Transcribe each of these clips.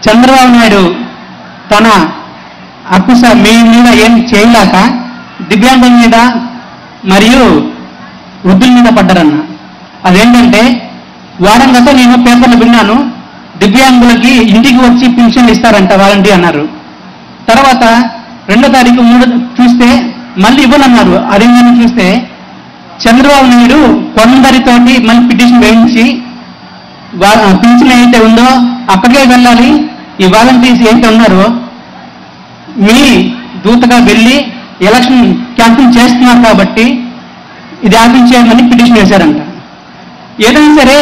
చంద్రబాబు నాయుడు తన అక్కుస మీ మీద ఏం చేయలేక దివ్యాంగుల మీద మరియు వృద్ధుల మీద పడ్డారన్న. అదేంటంటే వారం గత నేను పేపర్లు విన్నాను, దివ్యాంగులకి ఇంటికి వచ్చి పింఛన్లు ఇస్తారంట వాలంటీ అన్నారు. తర్వాత 2వ తారీఖు 3 చూస్తే మళ్ళీ ఇవ్వనన్నారు. అదేంటని చూస్తే చంద్రబాబు నాయుడు కొందరితోటి మళ్ళీ పిటిషన్ వేయించి పింఛన్ ఏదైతే ఉందో అక్కడికే వెళ్ళాలి, ఈ వాలంటీర్స్ ఏదైతే ఉన్నారో మీ దూతగా వెళ్ళి ఎలక్షన్ క్యాంపెయిన్ చేస్తున్నారు కాబట్టి ఇది ఆపించేయమని పిటిషన్ వేశారంట. ఏదైనా సరే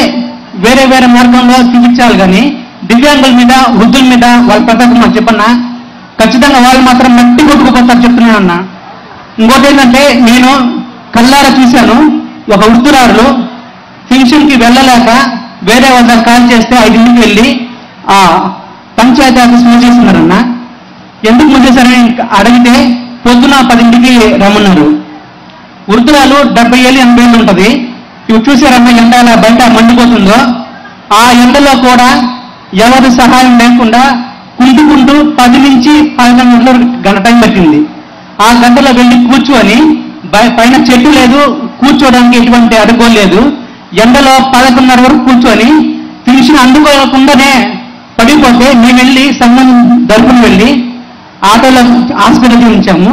వేరే వేరే మార్గంలో చూపించాలి, కానీ దివ్యాంగుల మీద వృద్ధుల మీద వాళ్ళ ప్రతాపం చెప్పన్నా ఖచ్చితంగా వాళ్ళు మాత్రం మట్టి కొట్టుకుపోతారు చెప్తున్నానన్నా. ఇంకోటి ఏంటంటే నేను కళ్ళారా చూశాను, ఒక వృద్ధురాలు పెన్షన్కి వెళ్ళలేక వేరే వాళ్ళ కాల్ చేస్తే 5ంటికి వెళ్ళి ఆ పంచాయతీ ఆఫీస్ మూసేస్తున్నారన్న. ఎందుకు మూసేశారని అడిగితే పొద్దున 10ంటికి రమ్మన్నారు. వృద్ధురాలు 70 ఏళ్ళు 80 ఏళ్ళు ఉంటుంది. ఇవి చూసారన్న ఎండ ఎలా బయట మండిపోతుందో, ఆ ఎండలో కూడా ఎవరి సహాయం లేకుండా కుంటుకుంటూ 10 నుంచి 11 గంట టైం పట్టింది. ఆ గంటలో వెళ్ళి కూర్చొని పైన చెట్టు లేదు, కూర్చోడానికి ఎటువంటి అడుకోలేదు, ఎండలో 11:30 వరకు కూర్చొని పెన్షన్ అందుకోకుండానే పడిపోతే మేము వెళ్ళి సంఘం దర్పుని వెళ్ళి ఆటోలో హాస్పిటల్కి ఉంచాము.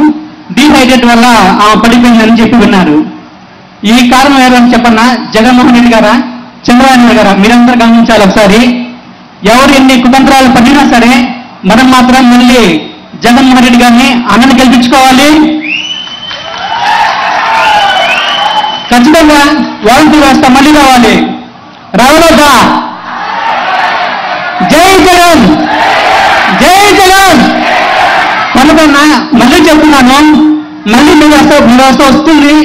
డీహైడ్రేట్ వల్ల పడిపోయిందని చెప్పి విన్నారు. ఈ కారణం ఎవరని చెప్పన్నా జగన్మోహన్ రెడ్డి గారా, చంద్రబాబు నాయుడు గారా? మీరందరూ గమనించాలి ఒకసారి. ఎవరు ఎన్ని కుతంత్రాలు పడినా సరే మనం మాత్రం మళ్ళీ జగన్మోహన్ రెడ్డి గారిని అన్నని గెలిపించుకోవాలి. ఖచ్చితంగా వాలంటీర్ వ్యవస్థ మళ్ళీ రావాలి. రావలేదా? జై జగన్, జై జగన్. కనుకన్నా మళ్ళీ చెప్తున్నాను, మళ్ళీ మీ వ్యవస్థ వస్తుంది.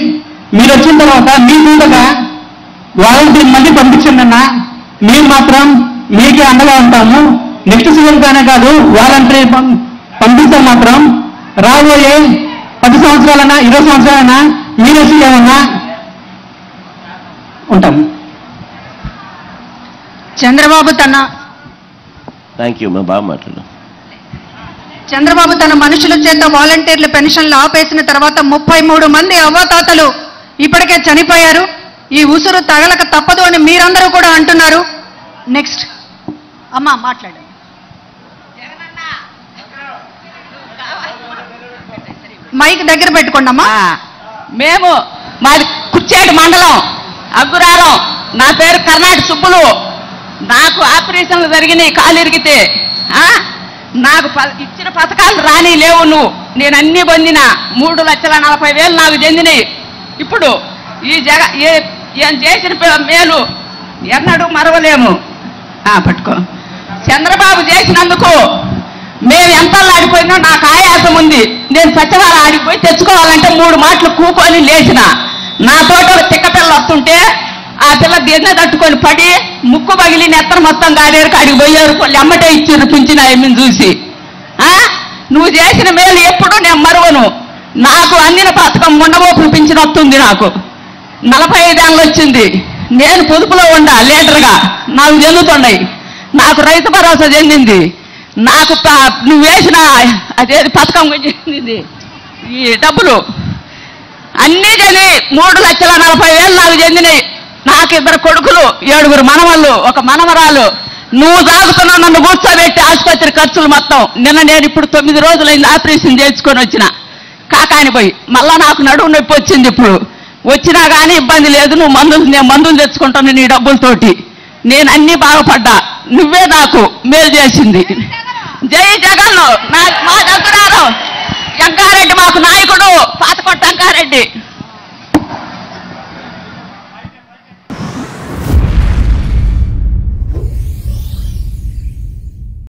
మీరు వచ్చిన తర్వాత మీ ముందుగా వాలంటీర్ మళ్ళీ పంపించండి అన్న. మేము మాత్రం మీకే అండగా ఉంటాము. నెక్స్ట్ సీజన్గానే కాదు, వాలంటీర్ పంపిస్తే మాత్రం రాబోయే 10 సంవత్సరాలైనా 20 సంవత్సరాలైనా మీరే సీఎమన్నా ఉంటాము. చంద్రబాబు తన మనుషుల చేత వాలంటీర్ల పెన్షన్లు ఆపేసిన తర్వాత 33 మంది అవ్వాతాతలు ఇప్పటికే చనిపోయారు. ఈ ఉసురు తగలక తప్పదు అని మీరందరూ కూడా అంటున్నారు. నెక్స్ట్ అమ్మా మాట్లాడండి. మైక్ దగ్గర పెట్టుకోండి అమ్మా. మేము మాది కుర్చేటి మండలం అగ్గురారం. నా పేరు కర్ణాటక సుబ్బులు. నాకు ఆపరేషన్లు జరిగినాయి కాలు ఇరిగితే. నాకు ఇచ్చిన పథకాలు రాని లేవు. నేను అన్ని పొందిన 3,40,000 నాకు చెందినాయి. ఇప్పుడు ఈ ఏం చేసిన మేలు ఎన్నడూ మరవలేము. పట్టుకో. చంద్రబాబు చేసినందుకు మేము ఎంత ఆడిపోయినా నాకు ఆయాసం ఉంది. నేను సత్యవారం ఆడిపోయి తెచ్చుకోవాలంటే 3 మాటలు కూకొని లేచిన. నా తోట తిక్క పిల్ల వస్తుంటే ఆ పిల్ల దిన్న తట్టుకొని పడి ముక్కు పగిలి నెత్తన మొత్తం గాలేరు అడిగి పోయారు. వాళ్ళు ఎమ్మటే ఇచ్చారు పింఛన ఏమని చూసి. నువ్వు చేసిన మేలు ఎప్పుడు నేను మరవను. నాకు అందిన పథకం ఉండబోపులు పింఛన వస్తుంది. నాకు 45 ఏళ్ళు వచ్చింది. నేను పొదుపులో ఉండా లీడర్గా. నాకు చెందుతున్నాయి. నాకు రైతు భరోసా చెందింది. నాకు నువ్వు వేసిన అదే పథకం చెందింది. ఈ డబ్బులు అన్నీ కానీ 3,40,000 నాకు చెందినాయి. నాకు 2 కొడుకులు, 7 మనవళ్ళు, 1 మనవరాలు. నువ్వు తాగుతున్నావు నన్ను కూర్చోబెట్టి ఆసుపత్రి ఖర్చులు మొత్తం. నేను ఇప్పుడు 9 రోజులైంది ఆపరేషన్ చేయించుకొని వచ్చిన కాకాని పోయి. మళ్ళా నాకు నడువు నొప్పి వచ్చింది. ఇప్పుడు వచ్చినా కానీ ఇబ్బంది లేదు. నేను మందులు తెచ్చుకుంటాను నీ డబ్బులతోటి. నేను అన్నీ బాగుపడ్డా. నువ్వే నాకు మేలు చేసింది. జై జగన్. మా దగ్గర జంగారెడ్డి మాకు నాయకుడు, పాతకొట్ట జంగారెడ్డి.